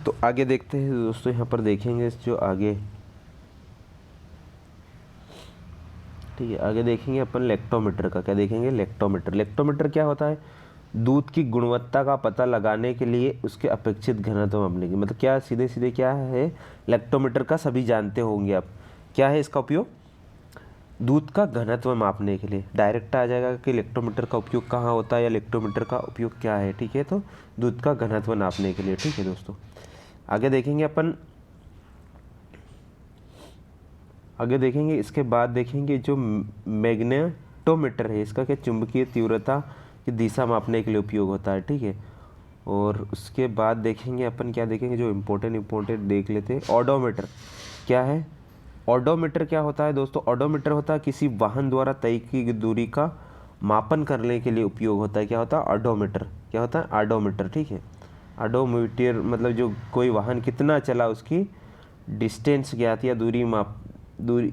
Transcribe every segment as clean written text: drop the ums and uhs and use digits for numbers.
तो आगे देखते हैं दोस्तों, यहाँ पर देखेंगे जो आगे, ठीक है, आगे देखेंगे अपन लेक्टोमीटर का। क्या देखेंगे? लेक्टोमीटर। लेक्टोमीटर क्या होता है? दूध की गुणवत्ता का पता लगाने के लिए उसके अपेक्षित घनत्व मापने की, मतलब क्या, सीधे सीधे क्या है लेक्टोमीटर का, सभी जानते होंगे आप। क्या है इसका उपयोग? दूध का घनत्व मापने के लिए। डायरेक्ट आ जाएगा कि लेक्टोमीटर का उपयोग कहाँ होता है या लेक्टोमीटर का उपयोग क्या है, ठीक है। तो दूध का घनत्व नापने के लिए, ठीक है दोस्तों। आगे देखेंगे अपन, आगे देखेंगे, इसके बाद देखेंगे जो मैग्नेटोमीटर है, इसका क्या, चुंबकीय तीव्रता की दिशा मापने के लिए उपयोग होता है, ठीक है। और उसके बाद देखेंगे अपन, क्या देखेंगे, जो इम्पोर्टेंट देख लेते हैं, ऑडोमीटर। क्या है ऑडोमीटर? क्या होता है दोस्तों? ऑडोमीटर होता है किसी वाहन द्वारा तय की दूरी का मापन करने के लिए उपयोग होता है। क्या होता है? ऑडोमीटर। क्या होता है? ऑडोमीटर, ठीक है। ऑडोमीटर मतलब जो कोई वाहन कितना चला उसकी डिस्टेंस ज्ञात या दूरी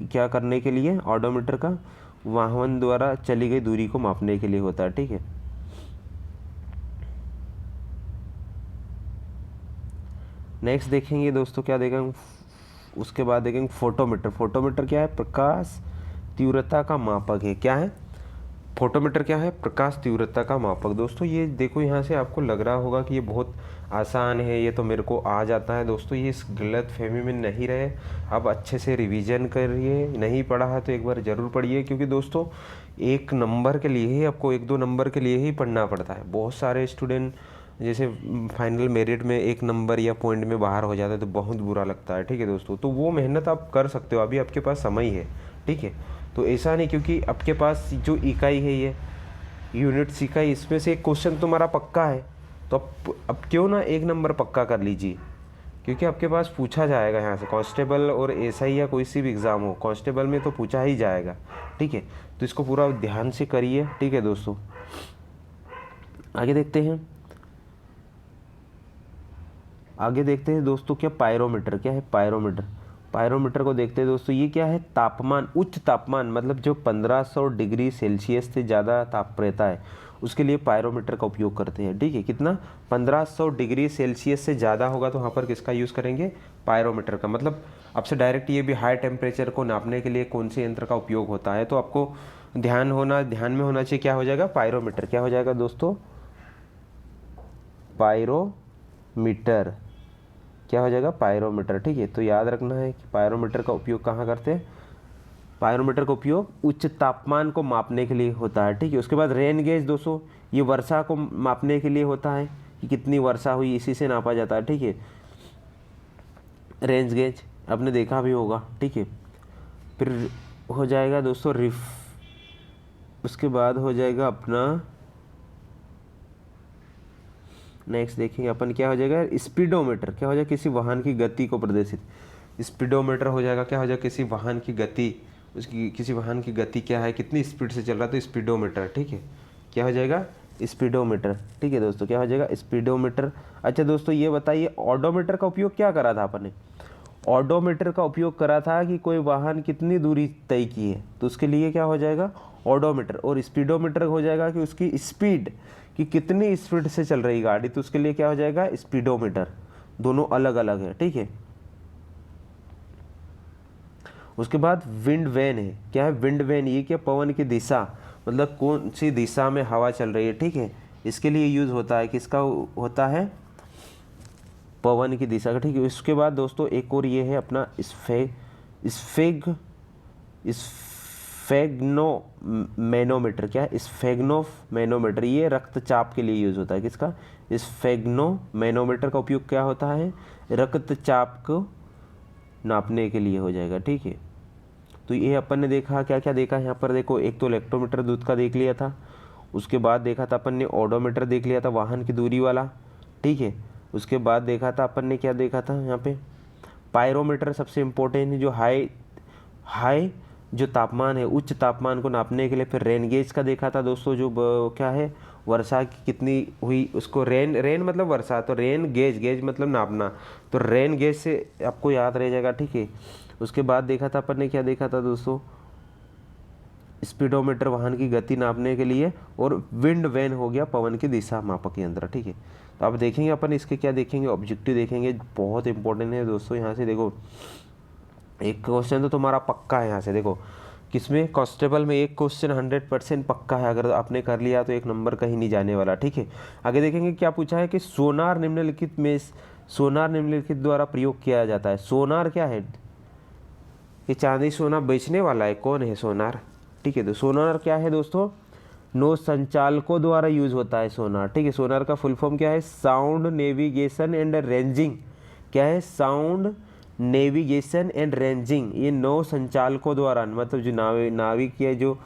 क्या करने के लिए, ऑडोमीटर का वाहन द्वारा चली गई दूरी को मापने के लिए होता है, ठीक है। नेक्स्ट देखेंगे दोस्तों, क्या देखेंगे, उसके बाद देखेंगे फोटोमीटर। फोटोमीटर क्या है? प्रकाश तीव्रता का मापक है। क्या है? फोटोमीटर क्या है? प्रकाश तीव्रता का मापक। दोस्तों ये देखो, यहाँ से आपको लग रहा होगा कि ये बहुत आसान है, ये तो मेरे को आ जाता है। दोस्तों ये इस गलत फहमी में नहीं रहे, आप अच्छे से रिवीजन करिए। नहीं पढ़ा है तो एक बार ज़रूर पढ़िए, क्योंकि दोस्तों एक नंबर के लिए ही आपको, एक दो नंबर के लिए ही पढ़ना पड़ता है। बहुत सारे स्टूडेंट जैसे फाइनल मेरिट में एक नंबर या पॉइंट में बाहर हो जाता है तो बहुत बुरा लगता है, ठीक है दोस्तों। तो वो मेहनत आप कर सकते हो, अभी आपके पास समय है, ठीक है। तो ऐसा नहीं, क्योंकि आपके पास जो इकाई है, ये यूनिट्स इकाई, इसमें से एक क्वेश्चन तुम्हारा पक्का है, तो अब क्यों ना एक नंबर पक्का कर लीजिए, क्योंकि आपके पास पूछा जाएगा यहाँ से। कांस्टेबल और एसआई या कोई सी भी एग्ज़ाम हो, कांस्टेबल में तो पूछा ही जाएगा, ठीक है। तो इसको पूरा ध्यान से करिए, ठीक है दोस्तों। आगे देखते हैं, आगे देखते हैं दोस्तों, क्या पायरोमीटर। क्या है पायरोमीटर? पायरोमीटर को देखते हैं दोस्तों, ये क्या है? तापमान, उच्च तापमान, मतलब जो 1500 डिग्री सेल्सियस से ज़्यादा ताप रहता है उसके लिए पायरोमीटर का उपयोग करते हैं, ठीक है। कितना? 1500 डिग्री सेल्सियस से ज़्यादा होगा तो वहाँ पर किसका यूज़ करेंगे? पायरोमीटर का। मतलब आपसे डायरेक्ट ये भी हाई टेम्परेचर को नापने के लिए कौन से यंत्र का उपयोग होता है, तो आपको ध्यान में होना चाहिए, क्या हो जाएगा? पायरोमीटर। क्या हो जाएगा दोस्तों? पायरोमीटर। क्या हो जाएगा? पायरोमीटर, ठीक है। तो याद रखना है कि पायरोमीटर का उपयोग कहाँ करते हैं? पायरोमीटर का उपयोग उच्च तापमान को मापने के लिए होता है, ठीक है। उसके बाद रेन गेज दोस्तों, ये वर्षा को मापने के लिए होता है कि कितनी वर्षा हुई, इसी से नापा जाता है, ठीक है। रेंज गेज आपने देखा भी होगा, ठीक है। फिर हो जाएगा दोस्तों उसके बाद हो जाएगा अपना, नेक्स्ट देखेंगे अपन, क्या हो जाएगा? स्पीडोमीटर। क्या हो जाएगा? किसी वाहन की गति को प्रदर्शित। स्पीडोमीटर हो जाएगा, क्या हो जाएगा? किसी वाहन की गति, उसकी किसी वाहन की गति क्या है, कितनी स्पीड से चल रहा है, तो स्पीडोमीटर, ठीक है। क्या हो जाएगा? स्पीडोमीटर, ठीक है दोस्तों। क्या हो जाएगा? स्पीडोमीटर। अच्छा दोस्तों ये बताइए, ऑडोमीटर का उपयोग क्या करा था अपन ने? ऑडोमीटर का उपयोग करा था कि कोई वाहन कितनी दूरी तय की है, तो उसके लिए क्या हो जाएगा? ऑडोमीटर। और स्पीडोमीटर हो जाएगा कि उसकी स्पीड, कि कितनी स्पीड से चल रही गाड़ी, तो उसके लिए क्या हो जाएगा? स्पीडोमीटर। दोनों अलग अलग है, ठीक है। उसके बाद विंड वेन है। क्या है विंड वेन? ये क्या? पवन की दिशा, मतलब कौन सी दिशा में हवा चल रही है, ठीक है। इसके लिए यूज होता है, किसका होता है? पवन की दिशा का, ठीक है। उसके बाद दोस्तों एक और ये है अपना स्फेग्नोमैनोमीटर। क्या है? स्फेग्नोमैनोमीटर, ये रक्तचाप के लिए यूज होता है। किसका? स्फेग्नोमैनोमीटर का उपयोग क्या होता है? रक्तचाप को नापने के लिए हो जाएगा, ठीक है। तो ये अपन ने देखा, क्या क्या देखा यहाँ पर देखो, एक तो लेक्टोमीटर दूध का देख लिया था, उसके बाद देखा था अपन ने ऑडोमीटर देख लिया था वाहन की दूरी वाला, ठीक है। उसके बाद देखा था अपन ने, क्या देखा था यहाँ पे? पायरोमीटर सबसे इम्पोर्टेंट है, जो हाई जो तापमान है, उच्च तापमान को नापने के लिए। फिर रेन गेज का देखा था दोस्तों, जो क्या है? वर्षा की कितनी हुई उसको, रेन मतलब वर्षा, तो रेन गेज मतलब नापना, तो रेन गेज से आपको याद रह जाएगा, ठीक है। उसके बाद देखा था अपन ने, क्या देखा था दोस्तों? स्पीडोमीटर वाहन की गति नापने के लिए, और विंड वैन हो गया पवन की दिशा मापक यंत्र। ठीक है, तो अब देखेंगे अपन इसके क्या देखेंगे, ऑब्जेक्टिव देखेंगे, बहुत इंपॉर्टेंट है दोस्तों। यहाँ से देखो एक क्वेश्चन तो तुम्हारा पक्का है, यहाँ से देखो किसमें, कांस्टेबल में एक क्वेश्चन 100% पक्का है, अगर आपने कर लिया तो एक नंबर कहीं नहीं जाने वाला। ठीक है, आगे देखेंगे क्या पूछा है कि सोनार निम्नलिखित में, सोनार निम्नलिखित द्वारा प्रयोग किया जाता है। सोनार क्या है, ये चांदी सोना बेचने वाला है, कौन है सोनार। ठीक है, तो सोनार क्या है दोस्तों, नौ संचालकों द्वारा यूज होता है सोनार। ठीक है, सोनार का फुल फॉर्म क्या है, साउंड नेविगेशन एंड रेंजिंग। क्या है, साउंड नेविगेशन एंड रेंजिंग। ये नौ संचालकों द्वारा, मतलब जो नाविक है, जो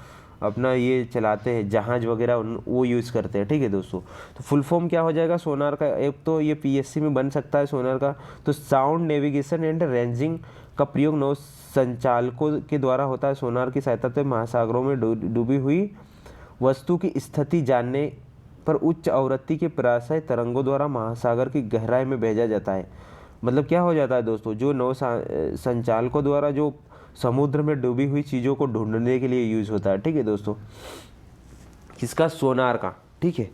अपना ये चलाते हैं जहाज वगैरह, वो यूज़ करते हैं। ठीक है दोस्तों, तो फुल फॉर्म क्या हो जाएगा सोनार का, एक तो ये पीएससी में बन सकता है सोनार का, तो साउंड नेविगेशन एंड रेंजिंग का प्रयोग नौ संचालकों के द्वारा होता है। सोनार की सहायता से महासागरों में डूबी हुई वस्तु की स्थिति जानने पर उच्च आवृत्ति के पराशय तरंगों द्वारा महासागर की गहराई में भेजा जाता है। मतलब क्या हो जाता है दोस्तों, जो नौ संचालकों द्वारा जो समुद्र में डूबी हुई चीज़ों को ढूंढने के लिए यूज होता है। ठीक है दोस्तों, किसका, सोनार का। ठीक है,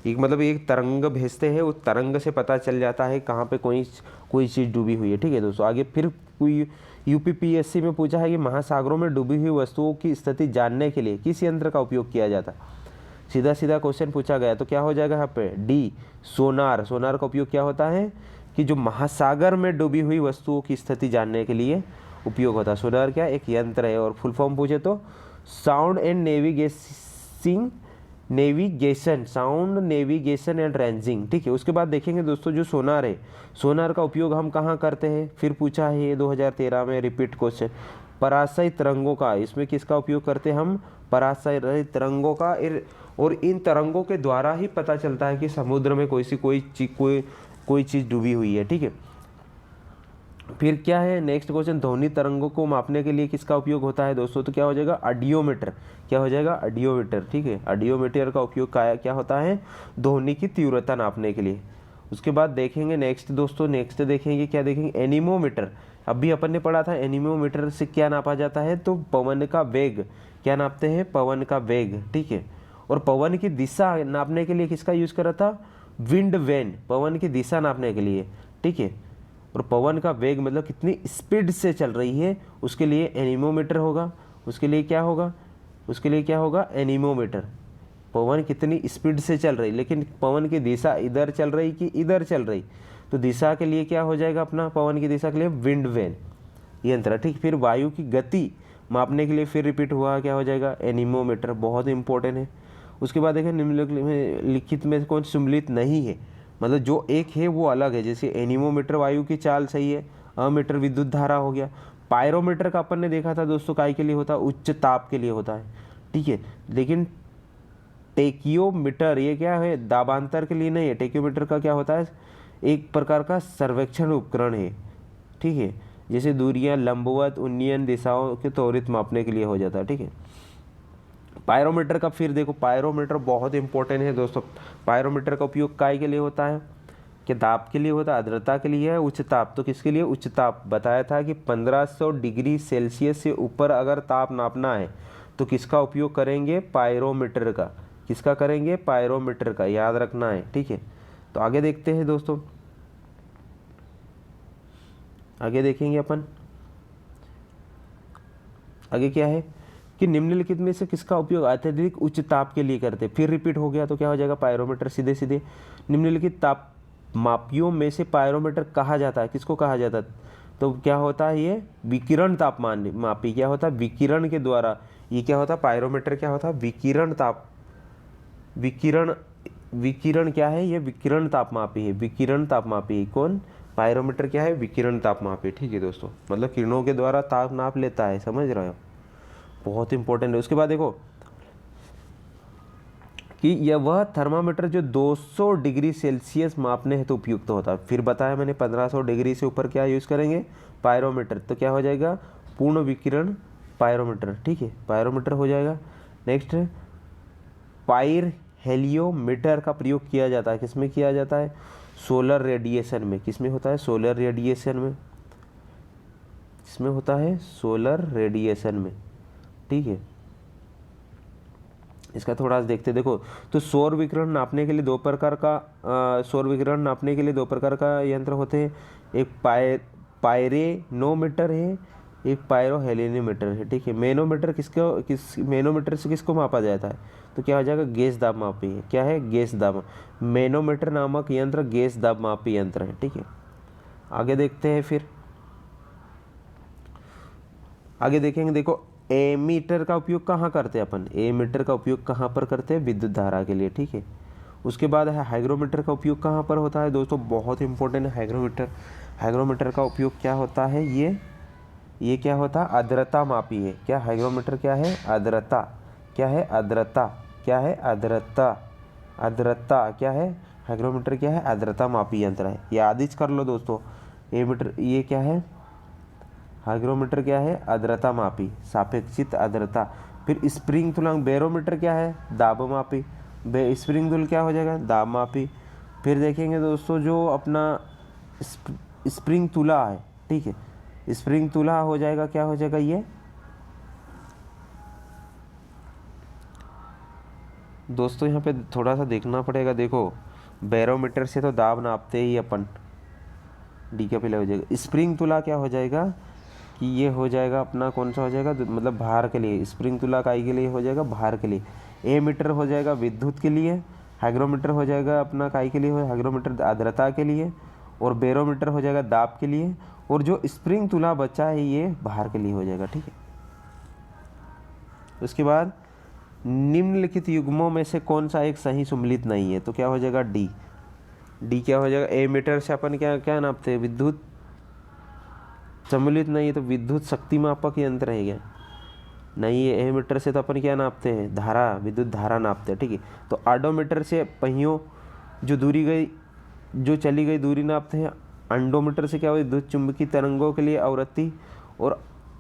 एक मतलब एक तरंग भेजते हैं, उस तरंग से पता चल जाता है कहाँ पे कोई चीज़ डूबी हुई है। ठीक है दोस्तों, आगे फिर कोई यूपीपीएससी में पूछा है कि महासागरों में डूबी हुई वस्तुओं की स्थिति जानने के लिए किस यंत्र का उपयोग किया जाता है। सीधा सीधा क्वेश्चन पूछा गया, तो क्या हो जाएगा यहाँ पे, डी सोनार। सोनार का उपयोग क्या होता है कि जो महासागर में डूबी हुई वस्तुओं की स्थिति जानने के लिए उपयोग होता है। सोनार क्या, एक यंत्र है, और फुल फॉर्म पूछे तो sound and navigation, sound navigation and ranging. ठीक है, उसके बाद देखेंगे दोस्तों जो सोनार है, सोनार का उपयोग हम कहाँ करते हैं, फिर पूछा है ये 2013 में रिपीट क्वेश्चन, पराशय तरंगों का। इसमें किसका उपयोग करते हैं हम, पराशय तरंगों का, और इन तरंगों के द्वारा ही पता चलता है कि समुद्र में कोई चीज़ डूबी हुई है। ठीक है, फिर क्या है नेक्स्ट क्वेश्चन, ध्वनि तरंगों को मापने के लिए किसका उपयोग होता है दोस्तों, तो क्या हो जाएगा, ऑडियोमीटर। क्या हो जाएगा, ऑडियोमीटर। ठीक है, ऑडियोमीटर का उपयोग क्या होता है, ध्वनि की तीव्रता नापने के लिए। उसके बाद देखेंगे नेक्स्ट दोस्तों, नेक्स्ट देखेंगे क्या देखेंगे, एनीमोमीटर। अभी अपन ने पढ़ा था एनीमोमीटर से क्या नापा जाता है, तो पवन का वेग। क्या नापते हैं, पवन का वेग। ठीक है, और पवन की दिशा नापने के लिए किसका यूज करा था, विंड वैन, पवन की दिशा नापने के लिए। ठीक है, और पवन का वेग मतलब कितनी स्पीड से चल रही है, उसके लिए एनीमोमीटर होगा। उसके लिए क्या होगा, उसके लिए क्या होगा, एनीमोमीटर। पवन कितनी स्पीड से चल रही, लेकिन पवन की दिशा इधर चल रही कि इधर चल रही, तो दिशा के लिए क्या हो जाएगा अपना, पवन की दिशा के लिए विंड वैन यंत्र। ठीक, फिर वायु की गति मापने के लिए फिर रिपीट हुआ, क्या हो जाएगा, एनीमोमीटर। बहुत इंपॉर्टेंट है। उसके बाद देखें निम्नलिखित में कौन सम्मिलित नहीं है, मतलब जो एक है वो अलग है। जैसे एनीमोमीटर वायु की चाल सही है, अमीटर विद्युत धारा हो गया। पायरोमीटर का अपन ने देखा था दोस्तों, काय के लिए होता है, उच्च ताप के लिए होता है। ठीक है, लेकिन टेकियोमीटर ये क्या है, दाबांतर के लिए नहीं है। टेकियोमीटर का क्या होता है, एक प्रकार का सर्वेक्षण उपकरण है। ठीक है, जैसे दूरियां लंबवत उन्नयन दिशाओं के त्वरित मापने के लिए हो जाता है। ठीक है, पायरोमीटर का फिर देखो, पायरोमीटर बहुत इंपॉर्टेंट है दोस्तों। पायरोमीटर का उपयोग काय के लिए होता है, कि दाब के लिए होता है, आर्द्रता के लिए है, उच्च ताप। तो किसके लिए, उच्च ताप। बताया था कि 1500 डिग्री सेल्सियस से ऊपर अगर ताप नापना है तो किसका उपयोग करेंगे, पायरोमीटर का। किसका करेंगे, पायरोमीटर का, याद रखना है। ठीक है, तो आगे देखते हैं दोस्तों, आगे देखेंगे अपन, आगे क्या है कि निम्नलिखित में से किसका उपयोग अत्यधिक उच्च ताप के लिए करते। फिर रिपीट हो गया, तो क्या हो जाएगा, पायरोमीटर। सीधे सीधे निम्नलिखित ताप मापियों में से पायरोमीटर कहा जाता है, किसको कहा जाता है, तो क्या होता है, ये विकिरण तापमान मापी। क्या होता है, विकिरण के द्वारा। ये क्या होता है, पायरोमीटर क्या होता है, विकिरण ताप, विकिरण क्या है, ये विकिरण तापमापी है। विकिरण तापमापी कौन, पायरोमीटर क्या है, विकिरण तापमापी। ठीक है दोस्तों, मतलब किरणों के द्वारा ताप नाप लेता है, समझ रहे हो, बहुत इंपॉर्टेंट है। उसके बाद देखो कि यह वह थर्मामीटर जो 200 डिग्री सेल्सियस मापने हेतु उपयुक्त होता है। फिर बताया मैंने 1500 डिग्री से ऊपर क्या यूज़ करेंगे, पायरोमीटर। तो क्या हो जाएगा, पूर्ण विकिरण पायरोमीटर। ठीक है, पायरोमीटर हो जाएगा। नेक्स्ट पायर हेलियोमीटर का प्रयोग किया जाता है, किसमें किया जाता है, सोलर रेडिएशन में। किसमें होता है, सोलर रेडिएशन में। किसमें होता है, सोलर रेडिएशन में। ठीक है, इसका थोड़ा सा देखते देखो। तो सौर विकिरण नापने के लिए दो प्रकार का यंत्र होते हैं। एक पायरेनोमीटर है, एक पायरोहेलेनोमीटर है, ठीक है। मैनोमीटर से किसको मापा जाता है? तो क्या हो जाएगा? गैस दाब मापी है। क्या है? गैस दाब। मैनोमीटर नामक यंत्र गैस दाब मापी यंत्र है, ठीक है। आगे देखते हैं, फिर आगे देखेंगे। देखो, एमीटर का उपयोग कहाँ करते हैं अपन? एमीटर का उपयोग कहाँ पर करते हैं? विद्युत धारा के लिए, ठीक है। उसके बाद है हाइग्रोमीटर का उपयोग कहाँ पर होता है दोस्तों? बहुत इंपॉर्टेंट है हाइग्रोमीटर। हाइग्रोमीटर का उपयोग क्या होता है? ये क्या होता है? आर्द्रता मापी है। क्या हाइग्रोमीटर क्या है? आर्द्रता। क्या है? आर्द्रता। क्या है? आर्द्रता। आर्द्रता क्या है? हाइग्रोमीटर क्या है? आर्द्रता मापी यंत्र है। याद ही कर लो दोस्तों। एमीटर ये क्या है? हाइग्रोमीटर क्या है? आर्द्रता मापी, सापेक्षित आर्द्रता। फिर स्प्रिंग तुलनांक बैरोमीटर क्या है? दाब मापी। स्प्रिंग तुल क्या हो जाएगा? दाब मापी। फिर देखेंगे दोस्तों जो अपना स्प्रिंग तुला है, ठीक है। स्प्रिंग तुला हो जाएगा, क्या हो जाएगा? ये दोस्तों यहाँ पे थोड़ा सा देखना पड़ेगा। देखो, बैरोमीटर से तो दाब नापते ही अपन, डी का पहले हो जाएगा। स्प्रिंग तुला क्या हो जाएगा कि ये हो जाएगा अपना कौन सा हो जाएगा? मतलब भार के लिए। स्प्रिंग तुला काई के लिए हो जाएगा? भार के लिए। ए मीटर हो जाएगा विद्युत के लिए। हाइग्रोमीटर हो जाएगा अपना काई के लिए? हो हाइग्रोमीटर आर्द्रता के लिए। और बैरोमीटर हो जाएगा दाब के लिए। और जो स्प्रिंग तुला बचा है ये भार के लिए हो जाएगा, ठीक है। उसके बाद निम्नलिखित युग्मों में से कौन सा एक सही सम्मिलित नहीं है? तो क्या हो जाएगा? डी। डी क्या हो जाएगा? ए मीटर से अपन क्या क्या नापते हैं? विद्युत। सम्मिलित नहीं है तो विद्युत शक्ति मापक यंत्र है क्या? नहीं है। ए मीटर से तो अपन क्या नापते हैं? धारा, विद्युत धारा नापते हैं, ठीक है। तो आडोमीटर से पहियों जो चली गई दूरी नापते हैं। अंडोमीटर से क्या हो? विद्युत चुंबकीय तरंगों के लिए आवृत्ति। और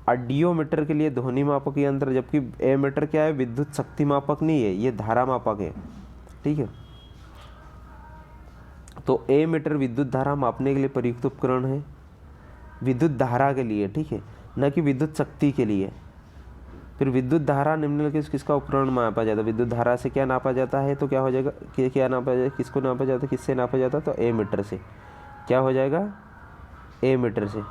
ऑडियोमीटर के लिए ध्वनि मापक यंत्र। जबकि ए मीटर क्या है? विद्युत शक्ति मापक नहीं है, ये धारा मापक है, ठीक है। तो ए मीटर विद्युत धारा मापने के लिए प्रयुक्त उपकरण है, विद्युत धारा के लिए, ठीक है, न कि विद्युत शक्ति के लिए। फिर विद्युत धारा निम्नलिखित किसका उपकरण मापा जाता है? विद्युत धारा से क्या नापा जाता है? तो क्या हो जाएगा? क्या नापा जाए? किसको नापा जाता है? किससे नापा जाता है? तो ए मीटर से। क्या हो जाएगा? ए मीटर से।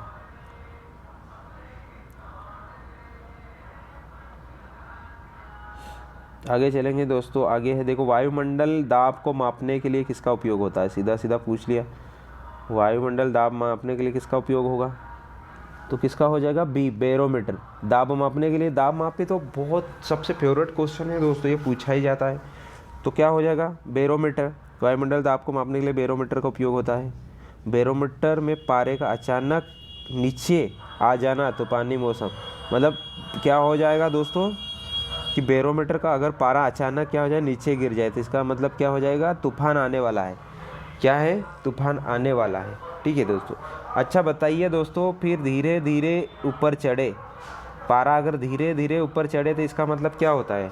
आगे चलेंगे दोस्तों। आगे है देखो, वायुमंडल दाब को मापने के लिए किसका उपयोग होता है? सीधा सीधा पूछ लिया। वायुमंडल दाब मापने के लिए किसका उपयोग होगा? तो किसका हो जाएगा? B, barometer. दाब मापने के लिए, दाब मापे तो बहुत सबसे फेवरेट क्वेश्चन है दोस्तों, ये पूछा ही जाता है। तो क्या हो जाएगा? बैरोमीटर। वायुमंडल दाब को मापने के लिए बैरोमीटर का उपयोग होता है। बैरोमीटर में पारे का अचानक नीचे आ जाना, तूफानी मौसम। मतलब क्या हो जाएगा दोस्तों कि बैरोमीटर का अगर पारा अचानक क्या हो जाए? नीचे गिर जाए, तो इसका मतलब क्या हो जाएगा? तूफान आने वाला है। क्या है? तूफान आने वाला है, ठीक है दोस्तों। अच्छा बताइए दोस्तों, फिर धीरे धीरे ऊपर चढ़े, पारा अगर धीरे धीरे ऊपर चढ़े तो इसका मतलब क्या होता है?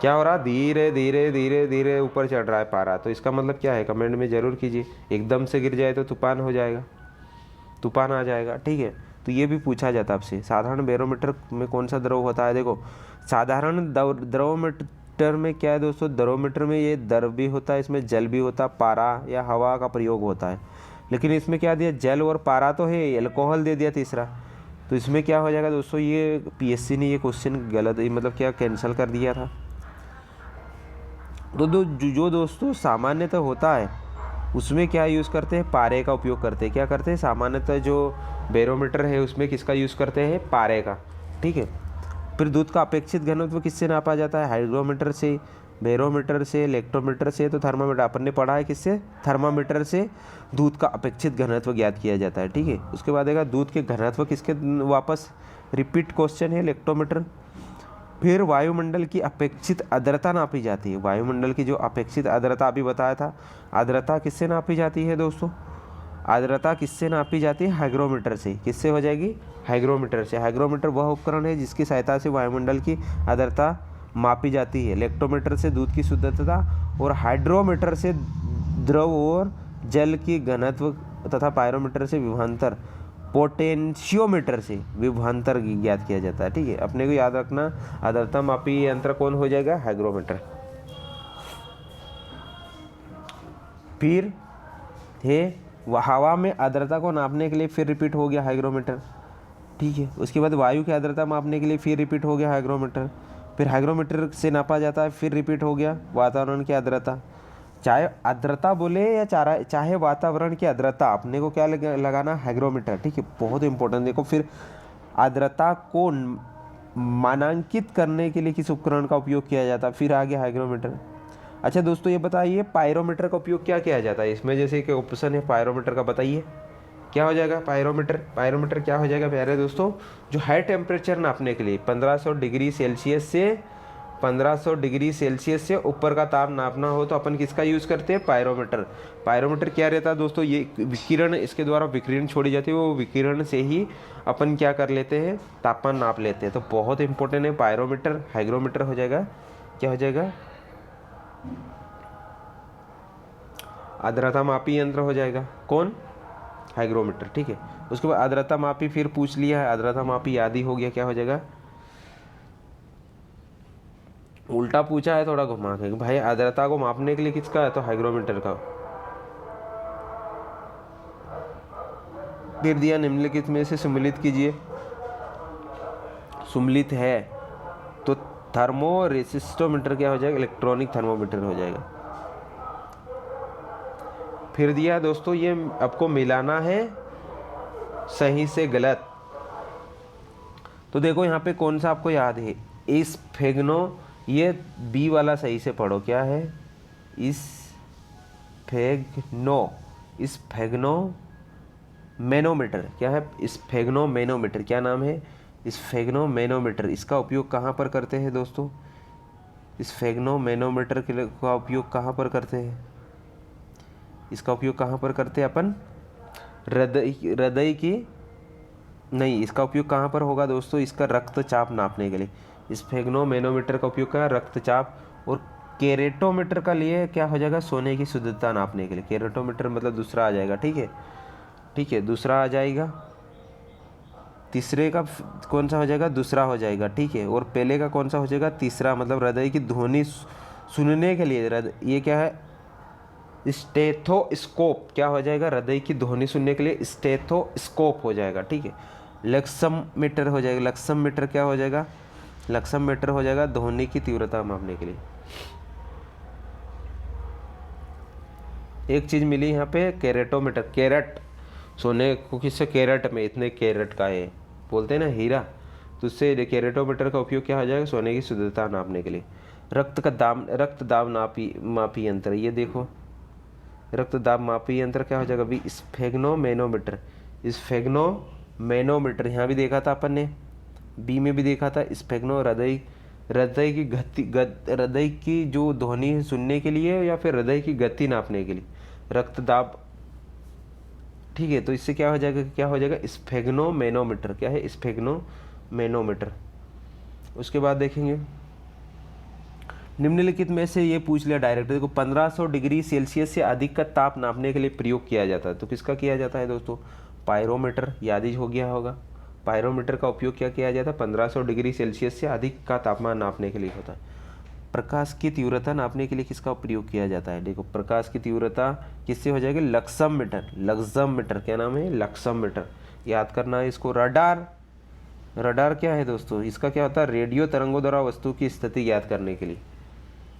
क्या हो रहा? धीरे धीरे धीरे धीरे ऊपर चढ़ रहा है पारा, तो इसका मतलब क्या है? कमेंट में ज़रूर कीजिए। एकदम से गिर जाए तो तूफान हो जाएगा, तूफान आ जाएगा, ठीक है। तो ये भी पूछा जाता है आपसे। साधारण बैरोमीटर में कौन सा द्रव होता है? देखो, साधारण द्रवमीटर में क्या है दोस्तों? द्रवमीटर में ये द्रव भी होता है, इसमें जल भी होता है, पारा या हवा का प्रयोग होता है। लेकिन इसमें क्या दिया? जल और पारा तो है, एल्कोहल दे दिया तीसरा। तो इसमें क्या हो जाएगा दोस्तों? ये पीएससी ने ये क्वेश्चन गलत, मतलब क्या कैंसिल कर दिया था। तो जो दोस्तों सामान्यतः होता है उसमें क्या यूज़ करते हैं? पारे का उपयोग करते हैं। क्या करते हैं? सामान्यतः जो बैरोमीटर है उसमें किसका यूज़ करते हैं? पारे का, ठीक है। फिर दूध का अपेक्षित घनत्व किससे नापा जाता है? हाइग्रोमीटर से, बैरोमीटर से, इलेक्ट्रोमीटर से, तो थर्मामीटर। अपन ने पढ़ा है किससे? थर्मामीटर से दूध का अपेक्षित घनत्व ज्ञात किया जाता है, ठीक है। उसके बाद आएगा दूध के घनत्व किसके, वापस रिपीट क्वेश्चन है, इलेक्ट्रोमीटर। फिर वायुमंडल की अपेक्षित आर्द्रता नापी जाती है। वायुमंडल की जो अपेक्षित आर्द्रता अभी बताया था, आर्द्रता किससे नापी जाती है दोस्तों? आर्द्रता किससे नापी जाती है? हाइग्रोमीटर से। किससे हो जाएगी? हाइग्रोमीटर से। हाइग्रोमीटर वह उपकरण है जिसकी सहायता से वायुमंडल की आर्द्रता मापी जाती है। इलेक्ट्रोमीटर से दूध की शुद्धता और हाइड्रोमीटर से द्रव और जल की घनत्व तथा पायरोमीटर से विभवांतर पोटेंशियोमीटर से विभवांतर ज्ञात किया जाता है। ठीक है, अपने को याद रखना, आर्द्रता मापी यंत्र कौन हो जाएगा? हाइग्रोमीटर। फिर है हवा में आर्द्रता को नापने के लिए फिर रिपीट हो गया हाइग्रोमीटर। ठीक है, उसके बाद वायु की आर्द्रता मापने के लिए फिर रिपीट हो गया हाइग्रोमीटर। फिर हाइग्रोमीटर से नापा जाता है, फिर रिपीट हो गया वातावरण की आर्द्रता। चाहे आर्द्रता बोले या चाहे वातावरण की आर्द्रता, अपने को क्या लगाना? हाइग्रोमीटर। ठीक है, बहुत इंपॉर्टेंट। देखो फिर आर्द्रता को मानांकित करने के लिए किस उपकरण का उपयोग किया जाता है? फिर आ गया हाइग्रोमीटर। अच्छा दोस्तों, ये बताइए पायरोमीटर का उपयोग क्या किया जाता है? इसमें जैसे कि ऑप्शन है पायरोमीटर का, बताइए क्या हो जाएगा? पायरोमीटर क्या हो जाएगा प्यारे दोस्तों? जो हाई टेम्परेचर नापने के लिए 1500 डिग्री सेल्सियस से ऊपर का ताप नापना हो तो अपन किसका यूज़ करते हैं? पायरोमीटर। पायरोमीटर क्या रहता है दोस्तों? ये विकिरण, इसके द्वारा विकिरण छोड़ी जाती है, वो विकिरण से ही अपन क्या कर लेते हैं? तापमान नाप लेते हैं। तो बहुत इंपॉर्टेंट है पायरोमीटर। हाइग्रोमीटर हो जाएगा, क्या हो जाएगा? आर्द्रता मापी यंत्र हो जाएगा। कौन? हाइग्रोमीटर। ठीक है, उसके बाद आर्द्रता मापी फिर पूछ लिया है, आर्द्रता मापी याद ही हो गया, क्या हो जाएगा? उल्टा पूछा है थोड़ा घुमा के, भाई आर्द्रता को मापने के लिए किसका है? तो हाइग्रोमीटर का। फिर दिया निम्नलिखित में से सम्मिलित कीजिए। सम्मिलित है तो थर्मो रेसिस्टोमीटर क्या हो जाएगा? इलेक्ट्रॉनिक थर्मोमीटर हो जाएगा। फिर दिया दोस्तों, ये आपको मिलाना है सही से गलत। तो देखो यहाँ पे कौन सा आपको याद है? इस फेग्नो, ये बी वाला सही से पढ़ो, क्या है? इस फेग्नो मैनोमीटर, क्या है? इस फेग्नो मैनोमीटर, क्या नाम है? इस फेग्नो मैनोमीटर। इसका उपयोग कहाँ पर करते हैं दोस्तों? इस फेग्नो मैनोमीटर का उपयोग कहाँ पर करते हैं? इसका उपयोग कहाँ पर करते हैं अपन? हृदय की नहीं, इसका उपयोग कहाँ पर होगा दोस्तों? इसका रक्तचाप नापने के लिए। इस फेग्नो मैनोमीटर का उपयोग क्या है? रक्तचाप। और केरेटोमीटर का लिए क्या हो जाएगा? सोने की शुद्धता नापने के लिए। केरेटोमीटर मतलब दूसरा आ जाएगा। ठीक है, ठीक है, दूसरा आ जाएगा। तीसरे का कौन सा हो जाएगा? दूसरा हो जाएगा। ठीक है, और पहले का कौन सा हो जाएगा? तीसरा। मतलब हृदय की ध्वनि सुनने के लिए ये क्या है? स्टेथोस्कोप। क्या हो जाएगा? हृदय की ध्वनि सुनने के लिए स्टेथोस्कोप हो जाएगा। ठीक है, लक्सोमीटर हो जाएगा। लक्सोमीटर क्या हो जाएगा? लक्सोमीटर हो जाएगा ध्वनि की तीव्रता मापने के लिए। एक चीज मिली यहाँ पे, कैरेटोमीटर। कैरेट, सोने को किससे? कैरेट में, इतने कैरेट का है बोलते हैं ना, हीरा। तो उससे कैरेटोमीटर का उपयोग क्या हो जाएगा? सोने की शुद्धता नापने के लिए। रक्त दाब मापी यंत्र, ये देखो रक्त दाब मापी यंत्र क्या हो जाएगा? अभी स्फेग्नो मैनोमीटर यहाँ भी देखा था अपन ने, बी में भी देखा था। स्फेग्नो हृदय की जो ध्वनि है सुनने के लिए, या फिर हृदय की गति नापने के लिए। रक्त दाब। ठीक है, तो इससे क्या हो जाएगा? क्या हो जाएगा? स्फेग्नो मैनोमीटर। क्या है? स्फेग्नो मैनोमीटर। उसके बाद देखेंगे निम्नलिखित में से ये पूछ लिया डायरेक्ट। देखो 1500 डिग्री सेल्सियस से अधिक का ताप नापने के लिए प्रयोग किया जाता है, तो किसका किया जाता है दोस्तों? पायरोमीटर। याद ही हो गया होगा, पायरोमीटर का उपयोग क्या किया जाता है? 1500 डिग्री सेल्सियस से अधिक का तापमान नापने के लिए होता है। प्रकाश की तीव्रता नापने के लिए किसका प्रयोग किया जाता है? देखो प्रकाश की तीव्रता किससे हो जाएगी? लक्सोमीटर। क्या नाम है? लक्सोमीटर। याद करना है इसको। रडार क्या है दोस्तों? इसका क्या होता है? रेडियो तरंगों द्वारा वस्तु की स्थिति ज्ञात करने के लिए,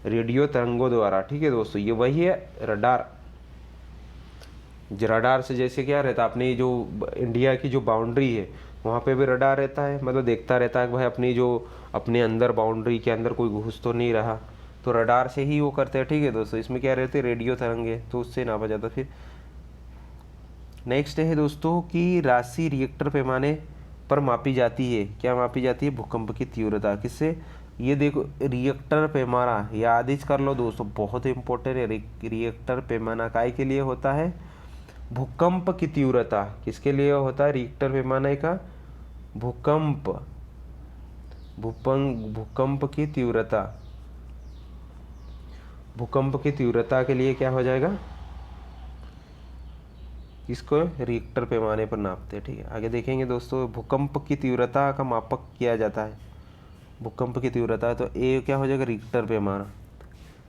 रेडियो तरंगों द्वारा। ठीक है दोस्तों, ये वही है रडार। रडार से जैसे क्या रहता है, अपनी जो इंडिया की जो बाउंड्री है वहाँ पे भी रडार रहता है, मतलब देखता रहता है कि भाई अपनी जो अपने अंदर बाउंड्री के अंदर कोई घुस तो नहीं रहा, तो रडार से ही वो करते हैं। ठीक है दोस्तों, इसमें क्या रहते हैं? रेडियो तरंगे, तो उससे नापा जाता। फिर नेक्स्ट है दोस्तों कि राशि रिएक्टर पैमाने पर मापी जाती है। क्या मापी जाती है? भूकंप की तीव्रता। किससे? ये देखो रिएक्टर पैमाना याद ही कर लो दोस्तों, बहुत इंपॉर्टेंट है। रिएक्टर पैमाना काय के लिए होता है? भूकंप की तीव्रता। किसके लिए होता है रिएक्टर पैमाने का? भूकंप की तीव्रता। भूकंप की तीव्रता के लिए क्या हो जाएगा? किसको रिएक्टर पैमाने पर नापते हैं। ठीक है, आगे देखेंगे दोस्तों, भूकंप की तीव्रता का मापक किया जाता है। भूकंप की तीव्रता, तो ए क्या हो जाएगा, रिएक्टर पैमाना।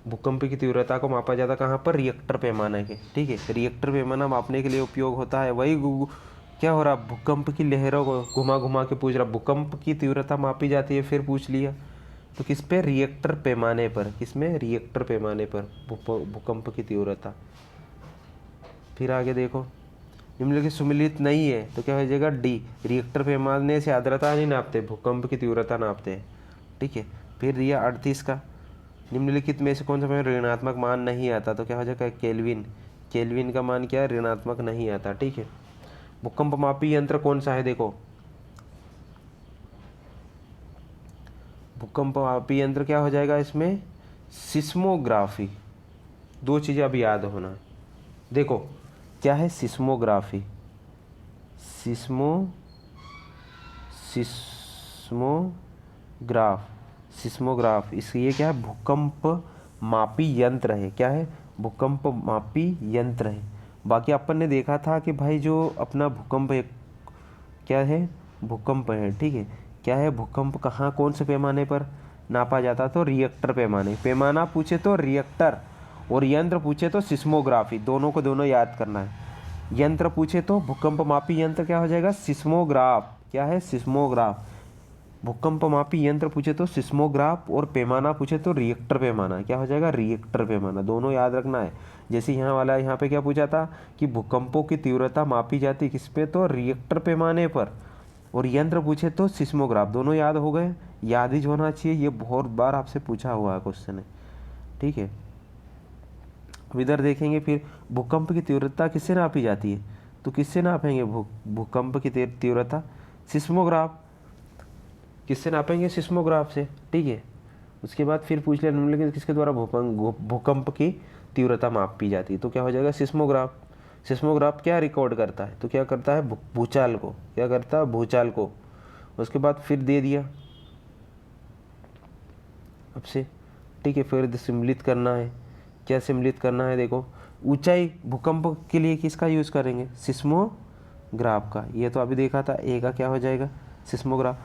भूकंप की तीव्रता को मापा जाता कहाँ पर, रिएक्टर पैमाने के। ठीक है, रिएक्टर पैमाना मापने के लिए उपयोग होता है। वही क्या हो रहा, भूकंप की लहरों को घुमा घुमा के पूछ रहा, भूकंप की तीव्रता मापी जाती है, फिर पूछ लिया तो किस पे, रिएक्टर पैमाने पर। किसमें, रिएक्टर पैमाने पर भूकंप की तीव्रता। फिर आगे देखो, निम्नलिखित सुमेलित नहीं है तो क्या हो जाएगा, डी। रिएक्टर पैमाने से आर्द्रता नहीं नापते, भूकंप की तीव्रता नापते हैं। ठीक है, फिर दिया 38 का, निम्नलिखित में से कौन सा में ऋणात्मक मान नहीं आता, तो क्या हो जाएगा, केल्विन। केल्विन का मान क्या है, ऋणात्मक नहीं आता। ठीक है, भूकंप मापी यंत्र कौन सा है, देखो भूकंप मापी यंत्र क्या हो जाएगा इसमें, सिस्मोग्राफी। दो चीज़ें अभी याद होना है। देखो क्या है, सिस्मोग्राफी, सिस्मोग्राफ ये क्या है, भूकंप मापी यंत्र है। क्या है, भूकंप मापी यंत्र है। बाकी अपन ने देखा था कि भाई जो अपना भूकंप है, क्या है, भूकंप है। ठीक है, क्या है, भूकंप कहाँ कौन से पैमाने पर नापा जाता, तो रिएक्टर पैमाने। पैमाना पूछे तो रिएक्टर, और यंत्र पूछे तो सिस्मोग्राफी। दोनों को दोनों याद करना है। यंत्र पूछे तो भूकंप मापी यंत्र क्या हो जाएगा, सिस्मोग्राफ। क्या है, सिस्मोग्राफ। भूकंप मापी यंत्र पूछे तो सिस्मोग्राफ, और पैमाना पूछे तो रिएक्टर पैमाना। क्या हो जाएगा, रिएक्टर पैमाना। दोनों याद रखना है। जैसे यहाँ वाला, यहाँ पे क्या पूछा था कि भूकंपों की तीव्रता मापी जाती किस पे, तो रिएक्टर पैमाने पर, और यंत्र पूछे तो सिस्मोग्राफ। दोनों याद हो गए, याद ही होना चाहिए, ये बहुत बार आपसे पूछा हुआ है क्वेश्चन है। ठीक है, इधर देखेंगे फिर, भूकंप की तीव्रता किससे नापी जाती है, तो किससे नापेंगे भूकंप की तीव्रता, सिस्मोग्राफ। किससे नापेंगे, सिस्मोग्राफ से। ठीक है, उसके बाद फिर पूछ लिया निम्नलिखित किसके द्वारा भूकंप की तीव्रता मापी जाती है, तो क्या हो जाएगा, सिस्मोग्राफ। सिस्मोग्राफ क्या रिकॉर्ड करता है, तो क्या करता है, भूचाल को। क्या करता है, भूचाल को। उसके बाद फिर दे दिया अब से। ठीक है, फिर सम्मिलित करना है। क्या सम्मिलित करना है, देखो ऊंचाई भूकंप के लिए किसका यूज़ करेंगे, सिस्मोग्राफ का। ये तो अभी देखा था, ए का क्या हो जाएगा, सिस्मोग्राफ।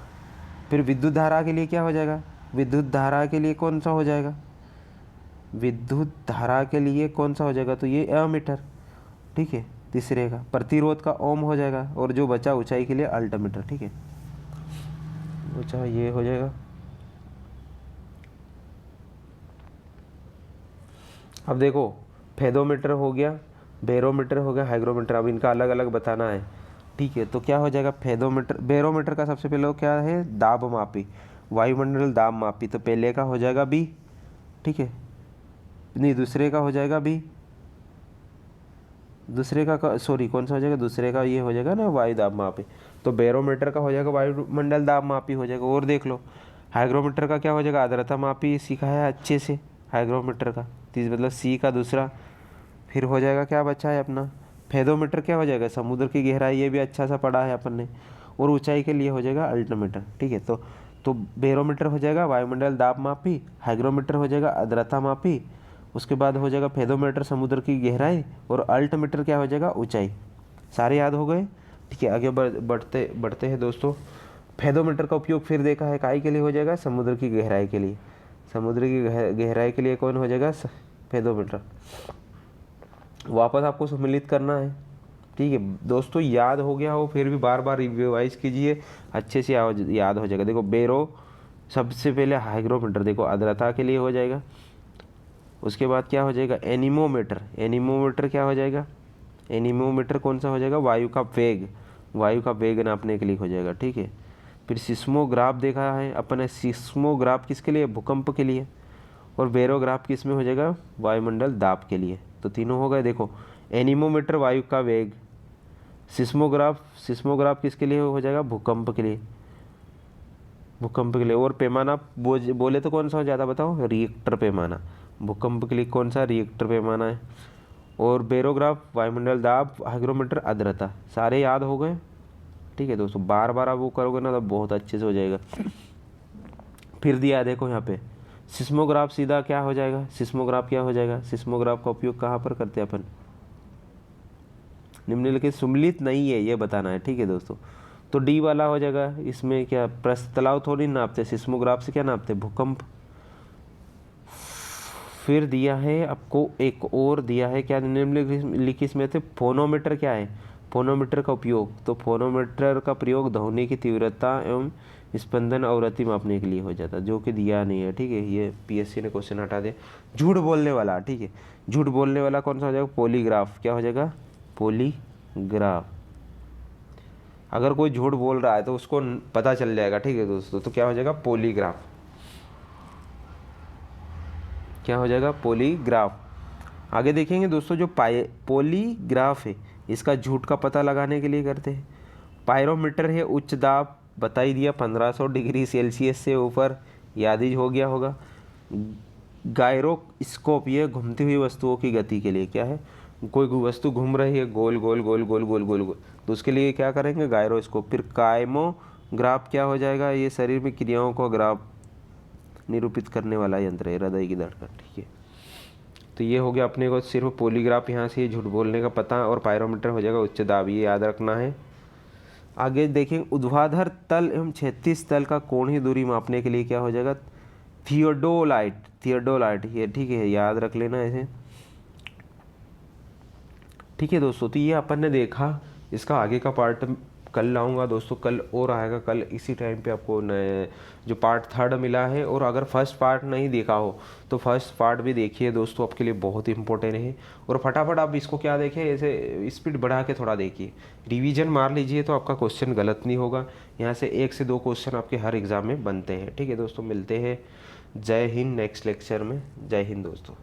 फिर विद्युत धारा के लिए क्या हो जाएगा, विद्युत धारा के लिए कौन सा हो जाएगा, विद्युत धारा के लिए कौन सा हो जाएगा, तो ये एमीटर। ठीक है, तीसरे का प्रतिरोध का ओम हो जाएगा, और जो बचा ऊंचाई के लिए अल्टीमीटर। ठीक है, ऊंचाई ये हो जाएगा। अब देखो, फेदोमीटर हो गया, बैरोमीटर हो गया, हाइग्रोमीटर। अब इनका अलग अलग बताना है। ठीक है, तो क्या हो जाएगा, फेदोमीटर। बैरोमीटर का सबसे पहले क्या है, दाब मापी, वायुमंडल दाब मापी। तो पहले का हो जाएगा बी। ठीक है, नहीं दूसरे का हो जाएगा बी। दूसरे का सॉरी कौन सा हो जाएगा, दूसरे का ये हो जाएगा ना, वायु दाब मापी। तो बैरोमीटर का हो जाएगा वायुमंडल दाब मापी हो जाएगा। और देख लो, हाइग्रोमीटर का क्या हो जाएगा, आर्द्रता मापी। सीखा है अच्छे से हाइग्रोमीटर का, मतलब सी का दूसरा। फिर हो जाएगा, क्या बचा है अपना, फेदोमीटर क्या हो जाएगा, समुद्र की गहराई। ये भी अच्छा सा पढ़ा है अपन ने। और ऊंचाई के लिए हो जाएगा अल्टीमीटर। ठीक है, तो बैरोमीटर हो जाएगा वायुमंडल दाब मापी, हाइग्रोमीटर हो जाएगा आर्द्रता मापी, उसके बाद हो जाएगा फेदोमीटर समुद्र की गहराई, और अल्टीमीटर क्या हो जाएगा, ऊंचाई। सारे याद हो गए। ठीक है, आगे बढ़ते हैं दोस्तों। फेदोमीटर का उपयोग फिर देखा है, काई के लिए हो जाएगा, समुद्र की गहराई के लिए। समुद्र की गहराई के लिए कौन हो जाएगा, फेदोमीटर। वापस आपको सम्मिलित करना है। ठीक है दोस्तों, याद हो गया हो फिर भी बार बार रिवाइज कीजिए, अच्छे से याद हो जाएगा। देखो बैरो, सबसे पहले हाइग्रोमीटर, देखो आर्द्रता के लिए हो जाएगा। उसके बाद क्या हो जाएगा, एनीमोमीटर। एनीमोमीटर क्या हो जाएगा, एनीमोमीटर कौन सा हो जाएगा, वायु का वेग। वायु का वेग नापने के लिए हो जाएगा। ठीक है, फिर सिस्मोग्राफ देखा है अपन ने। सिस्मोग्राफ किसके लिए, भूकंप के लिए। और बैरोग्राफ किस में हो जाएगा, वायुमंडल दाब के लिए। तो तीनों हो गए। देखो एनीमोमीटर वायु का वेग, सिस्मोग्राफ किसके लिए हो जाएगा, भूकंप के लिए। भूकंप के लिए। और पैमाना बोले तो कौन सा हो जाता, बताओ, रिएक्टर पैमाना। भूकंप के लिए कौन सा, रिएक्टर पैमाना है। और बैरोग्राफ वायुमंडल दाब, हाइग्रोमीटर आर्द्रता। सारे याद हो गए। ठीक है दोस्तों, बार बार आप वो करोगे ना तो बहुत अच्छे से हो जाएगा। फिर दिया देखो यहाँ पे, सिस्मोग्राफ सीधा क्या हो जाएगा, सिस्मोग्राफ क्या हो जाएगा, सिस्मोग्राफ का उपयोग कहाँ पर करते हैं अपन, निम्नलिखित सम्मिलित नहीं है, ये बताना है, ठीक है दोस्तों। तो डी वाला हो जाएगा। इसमें क्या प्रस्थ तलाव थोड़ी नापते, सिस्मोग्राफ से क्या नापते, भूकंप। फिर दिया है आपको एक और दिया है क्या, निम्नलिखित में से फोनोमीटर क्या है, फोनोमीटर का उपयोग। तो फोनोमीटर का प्रयोग ध्वनि की तीव्रता एवं स्पंदन आवृत्ति मापने के लिए हो जाता है, जो कि दिया नहीं है, ठीक है। ये पीएससी ने क्वेश्चन हटा दिया। झूठ बोलने वाला, ठीक है, झूठ बोलने वाला कौन सा हो जाएगा, पॉलीग्राफ। क्या हो जाएगा, पॉलीग्राफ। अगर कोई झूठ बोल रहा है तो उसको पता चल जाएगा, ठीक है दोस्तों, तो क्या हो जाएगा, पॉलीग्राफ। क्या हो जाएगा, पॉलीग्राफ। आगे देखेंगे दोस्तों, जो पॉलीग्राफ है इसका झूठ का पता लगाने के लिए करते हैं। पायरोमीटर है उच्च दाब, बता ही दिया, 1500 डिग्री सेल्सियस से ऊपर, याद ही हो गया होगा। गायरोस्कोप, ये घूमती हुई वस्तुओं की गति के लिए, क्या है, कोई वस्तु घूम रही है गोल गोल गोल गोल गोल गोल गोल, तो उसके लिए क्या करेंगे, गायरोस्कोप। फिर कायमोग्राफ क्या हो जाएगा, ये शरीर में क्रियाओं को ग्राफ निरूपित करने वाला यंत्र है, हृदय की धड़कन, ठीक है। तो ये हो गया अपने को सिर्फ पॉलीग्राफ, यहाँ से झूठ बोलने का पता, और पायरोमीटर हो जाएगा उच्च दाब, ये याद रखना है। आगे देखें, ऊर्ध्वाधर तल एवं क्षैतिज तल का कोणीय दूरी मापने के लिए क्या हो जाएगा, थियोडोलाइट, थियोडोलाइट, ये ठीक है, याद रख लेना ऐसे, ठीक है दोस्तों। तो ये अपन ने देखा, इसका आगे का पार्ट कल लाऊंगा दोस्तों, कल और आएगा, कल इसी टाइम पे आपको नए जो पार्ट 3 मिला है। और अगर फर्स्ट पार्ट नहीं देखा हो तो फर्स्ट पार्ट भी देखिए दोस्तों, आपके लिए बहुत इंपॉर्टेंट है। और फटाफट आप इसको क्या देखें, ऐसे स्पीड बढ़ा के थोड़ा देखिए, रिवीजन मार लीजिए, तो आपका क्वेश्चन गलत नहीं होगा। यहाँ से 1 से 2 क्वेश्चन आपके हर एग्ज़ाम में बनते हैं, ठीक है दोस्तों। मिलते हैं, जय हिंद, नेक्स्ट लेक्चर में। जय हिंद दोस्तों।